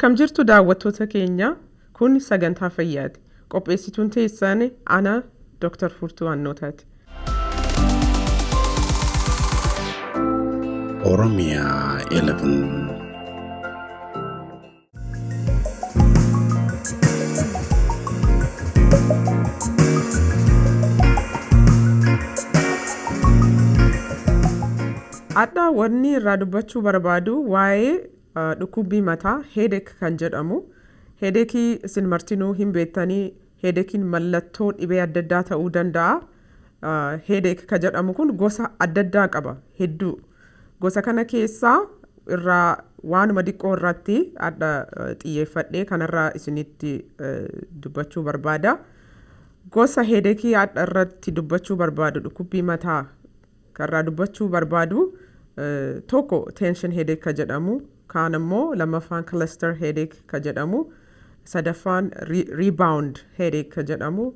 Akkam jirtu daawwattoota keenya kun sagantaa fayyaati. Qopheessituun teessanii ana Dr. Furtuu Annootaati. Oromiyaa 11 Adda wanni irraa dubbachuu barbaadu waa'ee dhukkubbii mataa headache kan jedhamu. Headache isin martinuu hin beektanii headachein mallattoo dhibee adda addaa ta'uu danda'a. Headache kan jedhamu kun gosa adda addaa qaba hedduu. Gosa kana keessaa irraa waanuma xiqqoo irratti adda xiyyeeffadhee kanarraa isinitti dubbachuu barbaada. Gosa headache adda irratti dubbachuu barbaadu dhukkubbii mataa karraa dubbachuu barbaadu tokko tension headache ka jedhamu, kaan immoo lammaffaan cluster headache ka jedhamu, sadaffaan rebound headache ka jedhamu,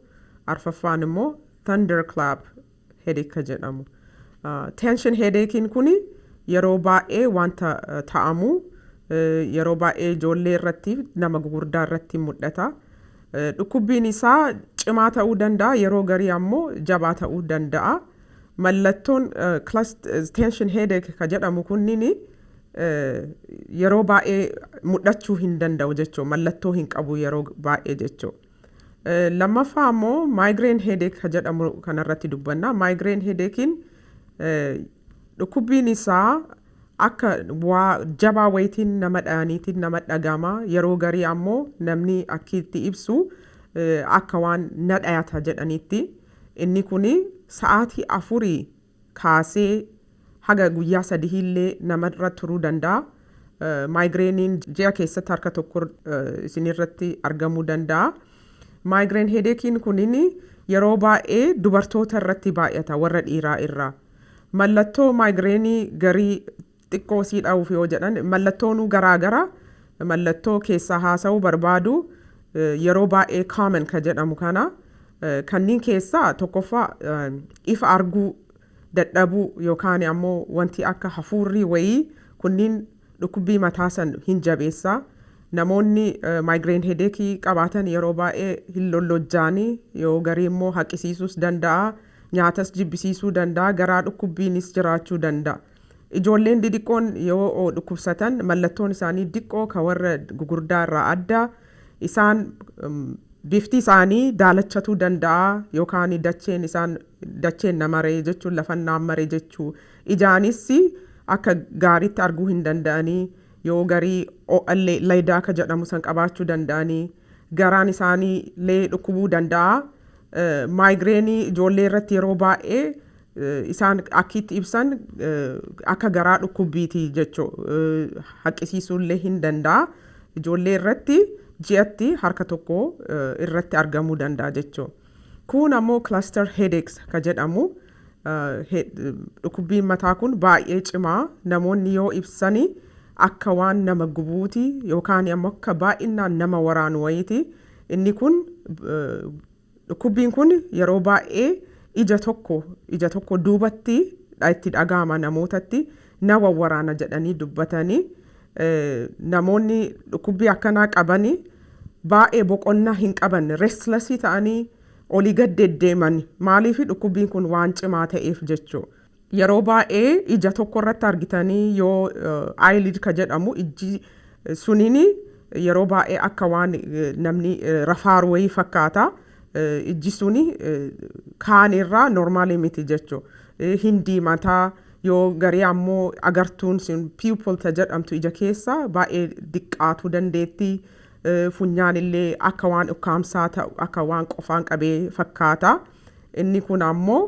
arfaffaan immoo thunderclap headache ka jedhamu. Tension headachein kuni yeroo baay'ee wanta ta'amu, yeroo baay'ee ijoollee irratti nama gugurdaa irratti mul'ata. Dhukkubbiin isaa cimaa ta'uu danda'a, yeroo garii ammoo jabaa ta'uu danda'a. Mallattoon tension headache ka jedhamu kunniin yeroo baay'ee mul'achuu hin danda'u jechuudha. Mallattoo hin qabu yeroo baay'ee jechuudha. Lammaffaa ammoo migraine headache ka jedhamu kanarratti dubbanna. Migraine headachein dhukkubbiin isaa akka jabaa wayitiin nama dhayaniitiin nama dhagama. Yeroo garii ammoo namni akkiitti ibsu akka waan na dhayata jedhaniitti. Inni kuni sa'aatii 4 kaasee haga guyyaa 3 illee namarra turuu danda'a. Migrainiin ji'a keessatti harka tokko isinirratti argamuu danda'a. Migraine headachein kunin yeroo baay'ee dubartoota irratti baay'ata warra dhiiraa irraa. Mallattoo migrainii garii xiqqoo sii dha'uuf yoo jedhan mallattoonuu garaagara. Mallattoo keessaa haasa'uu barbaadu yeroo baay'ee common ka jedhamu kana. Kanneen keessaa tokkoffaa ifa arguu dadhabuu yookaan ammoo wanti akka hafuurri wayii kunniin dhukkubbii mataa san hin jabeessa. Namoonni migraine headache qabaatan yeroo baay'ee hin lollojjaanii yoo garii immoo haqisiisuus danda'a, nyaatas jibbisiisuu danda'a, garaa dhukkubbiinis jiraachuu danda'a. Ijoolleen didiqqoon yoo dhukkubsatan mallattoon isaanii diqqoo ka warra gugurdaa irraa adda. Isaan bifti isaanii daalachatuu danda'a yookaan dacheen namaree jechuun lafan naammaree jechuu. Ijaanis akka gaariitti arguu hin danda'anii yoo garii laydaa ka jedhamu san qabaachuu danda'anii. Garaan isaanii illee dhukkubuu danda'a. Migrainii ijoollee irratti yeroo baay'ee isaan akkiitti ibsan akka garaa dhukkubbiiti jechuudha. Haqisiisuu illee hin danda'a. Ijoollee irratti ji'atti harka tokko irratti argamuu danda'a jechuudha. Kun ammoo cluster headaches ka jedhamu. Dhukkubbiin mataa kun baay'ee cimaa. Namoonni yoo ibsanii akka waan nama gubuuti yookaan ammoo akka baay'inaan nama waraanu wayiiti. Inni kun dhukkubbiin kun yeroo baay'ee ija tokko duubatti itti dhagahama namootatti na waraana jedhanii dubbatanii. Namoonni dhukkubbii akkanaa qabanii baay'ee boqonnaa hin qaban restless ta'anii olii gad deddeeman maaliif dhukkubbiin kun waan cimaa ta'eef jechuudha. Yeroo baay'ee ija tokko irratti argitanii yoo eyelid ka jedhamu ijji suniin yeroo baay'ee akka waan namni rafaaru wayii fakkaata. Ijji suni kaan irraa normaalii miti jechuudha. Hin diimataa. Yoo garii ammoo agartuun sun pupil ta jedhamtu ija keessa baay'ee diqqaatuu dandeetti. Funyaan illee akka waan ukkaamsaa ta'u akka waan qofaan qabee fakkaata. Inni kun ammoo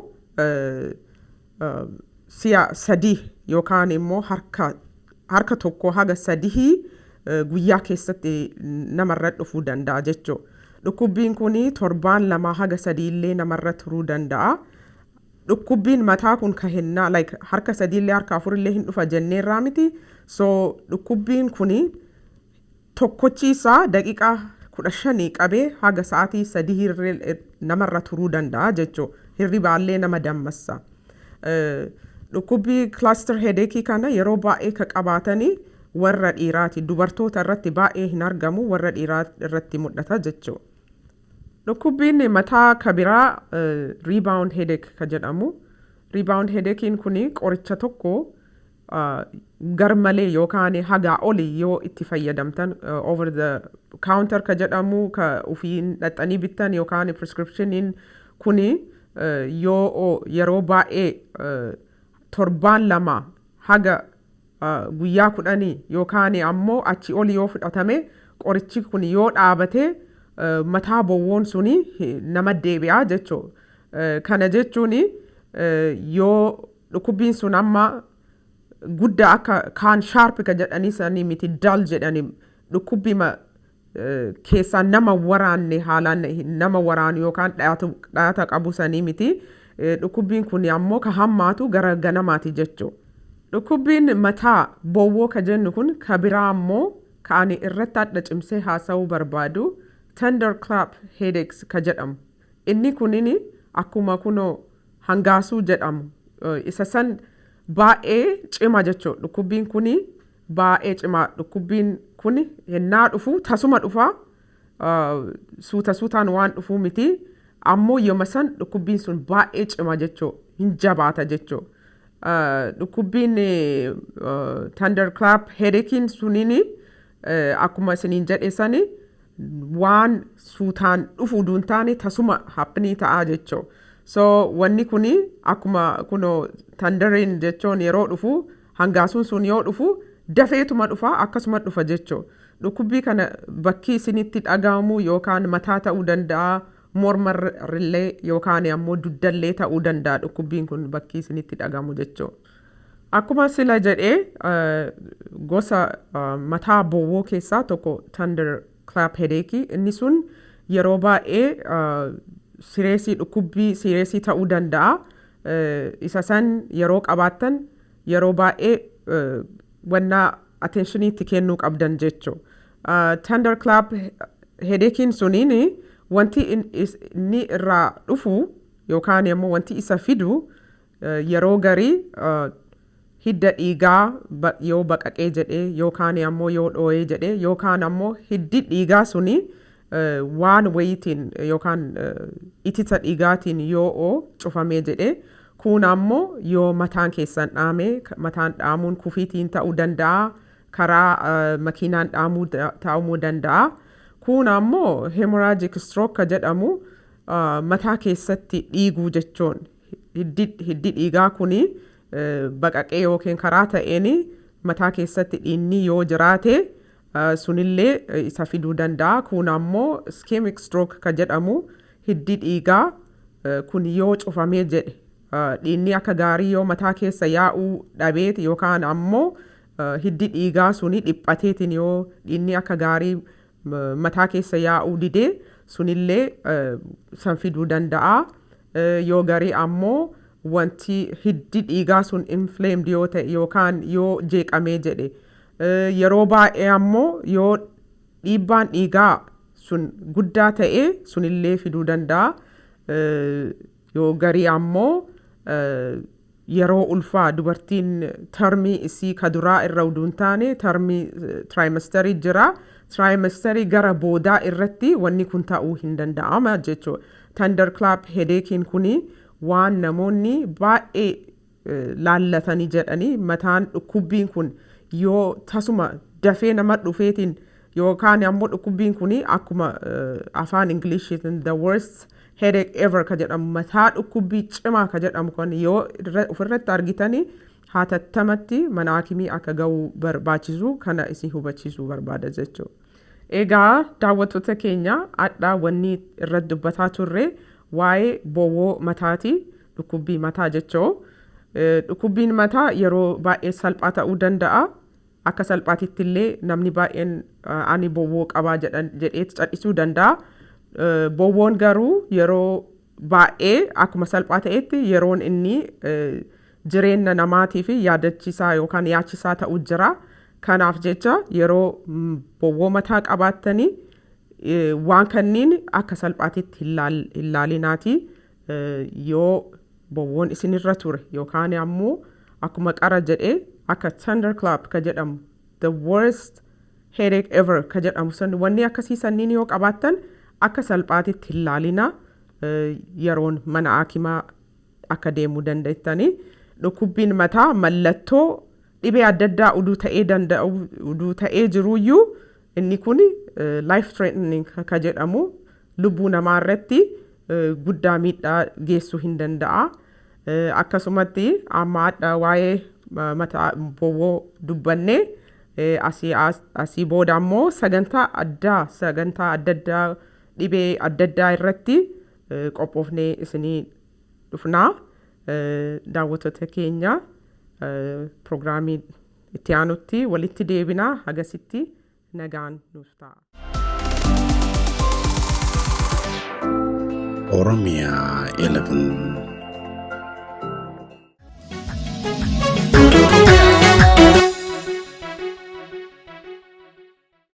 si'a 3 yookaan immoo harka tokko haga 3 guyyaa keessatti namarra dhufuu danda'a jechuudha. Dhukkubbiin kun torbaan 2 haga 3 illee namarra turuu danda'a. Dhukkubbiin mataa kun kahennaa harka 3 illee harka 4 illee hin dhufa jenneerraa miti. So dhukkubbiin kun tokkochiisaa daqiiqaa 15 qabee haga sa'aatii 3 namarra turuu danda'a jechuudha. Hirribaallee nama dammassa. Dhukkubbii cluster headache kana yeroo baay'ee ka qabaatanii warra dhiiraati. Dubartoota irratti baay'ee hin argamu, warra dhiiraa irratti mul'ata jechuudha. Dhukkubbiin mataa kabiraa rebound headache ka jedhamu. Rebound headachein kuni qoricha tokko garmalee yookaan hagaa oli yoo itti fayyadamtan over the counter ka jedhamu ka ufiin dhaxxanii bittan yookaan prescriptioniin kuni yeroo baay'ee torbaan lama haga guyyaa 10 yookaan ammoo achi oli yoo fudhatame qorichi kun yoo dhaabate mataa bowwoon suni nama deebi'aa jechuudha. Kana jechuun yoo dhukkubbiin sun amma guddaa akka kaan sharp ka jedhanii sanii miti dull jedhanii dhukkubbii keessaan nama waraanne haalaan nama waraanu yookaan dhaata qabu sanii miti. Dhukkubbiin kun ammoo ka hammaatu gara ganamaati jechuudha. Dhukkubbiin mataa bowwoo ka jennu kun ka biraa ammoo ka ani irratti adda cimsee haasa'uu barbaadu thunderclap headaches ka jedhamu. Inni kunini akkuma kunoo hangaasuu jedhamu. Isa san baay'ee cima jechuudha. Dhukkubbiin kuni baay'ee cima. Dhukkubbiin kuni yennaa dhufu tasuma dhufa suutaan waan dhufuu miti. Ammoo yooma san dhukkubbiin sun baay'ee cima jechuudha. Hin jabaata jechuudha. Dhukkubbiin thunderclap headachein sunini akkuma isiniin jedhesani waan suutaan dhufu duuntaani tasuma haphnii ta'aa jechuudha. So wanni kuni akkuma kunoo thundering jechuun yeroo dhufu hangaasuun sun yoo dhufu dafeetuma dhufa akkasuma dhufa jechuudha. Dhukkubbii kana bakki isinitti dhagahamu yookaan mataa ta'uu danda'a, mormarrillee yookaan ammoo duddallee ta'uu danda'a dhukkubbiin kun bakki isinitti dhagahamu jechuudha. Akkuma sila jedhee gosa mataa bowwoo keessaa tokko thunderclap headache inni sun yeroo baay'ee sireesii dhukkubbii sireesii ta'uu danda'a. Isa san yeroo qabaattan yeroo baay'ee wannaa attentioniitti kennuu qabdan jechuudha. Thunderclap headachein suniini wanti inni irraa dhufu yookaan ammoo wanti isa fidu yeroo garii hidda dhiigaa yoo baqaqee jedhee yookaan ammoo yoo dhooyee jedhee yookaan ammoo hiddi dhiigaa suni waan wayitiin yookaan itita dhiigaatiin yoo cufamee jedhee kun ammoo yoo mataan keessan dhaamee mataan dhaamuun kufiitiin ta'uu danda'a, karaa makiinaan dhaamuu ta'uu danda'a. Kun ammoo hemorrhagic stroke ka jedhamu mataa keessatti dhiiguu jechuun hiddi dhiigaa kuni baqaqee yookiin karaa ta'een mataa keessatti dhiigni yoo jiraate sunillee isa fiduu danda'a. Kun ammoo ischemic stroke ka jedhamu hiddi dhiigaa kun yoo cufamee jedhe dhiigni akka gaarii yoo mataa keessa yaa'uu dhabeeti yookaan ammoo hiddi dhiigaa suni dhiphateetiin yoo dhiigni akka gaarii mataa keessa yaa'uu didee sunillee san fiduu danda'a. Yoo garii ammoo wanti hiddi dhiigaa sun inflamed yoo ta'e yookaan yoo jeeqamee jedhe yeroo baay'ee ammoo yoo dhiibbaan dhiigaa sun guddaa ta'e sunillee fiduu danda'a. Yoo garii ammoo yeroo ulfaa dubartiin termii isii kaduraa irra uduun taane termii trimesterii jira. Trimesterii gara boodaa irratti wanni kun ta'uu hin danda'ama jechuudha. Thunderclap headachein kuni waan namoonni baay'ee laallatanii jedhanii mataan dhukkubbiin kun yoo tasuma dafee nama dhufeetiin yookaan ammoo dhukkubbiin kuni akkuma afaan Ingiliishiitiin the worst headache ever ka jedhamu mataa dhukkubbii cimaa ka jedhamu kun yoo ofirratti argitanii hatattamatti mana haakimii akka ga'uu barbaachisu kana isin hubachiisuu barbaada jechuudha. Egaa daawwattoota keenya adda wanni irratti dubbataa turre waa'ee bowwoo mataati, dhukkubbii mataa jechuudha. Dhukkubbiin mataa yeroo baay'ee salphaa ta'uu danda'a. Akka salphaatitti illee namni baay'een ani bowwoo qabaa jedhee cal'isuu danda'a. Bowwoon garuu yeroo baay'ee akkuma salphaa ta'etti yeroon inni jireenya namaatii fi yaadachisaa yookaan yaachisaa ta'uu jira. Kanaaf jecha yeroo bowwoo mataa qabaattanii waan kanniin akka salphaatitti hin laalinaati. Yoo bowwoon isinirra ture yookaan ammoo akkuma qara jedhee akka thunderclap ka jedhamu the worst headache ever ka jedhamu san wanni akkasii sanniin yoo qabaattan akka salphaatitti hin laalina yeroon mana hakimaa akka deemuu dandeettanii dhukkubbiin mataa mallattoo dhibee adda addaa uduu ta'ee jiruyyuu inni kun life threatening ka jedhamu lubbuu namaa irratti guddaa miidhaa geessuu hin danda'a akkasumatti amma adda waa'ee mataa bowwoo dubbannee asii booda ammoo sagantaa adda addaa dhibee adda addaa irratti qophoofnee isinii dhufnaa daawwattoota keenya programii itti aanutti walitti deebinaa hagasitti nagaan nuuf ta'a. Oromia 11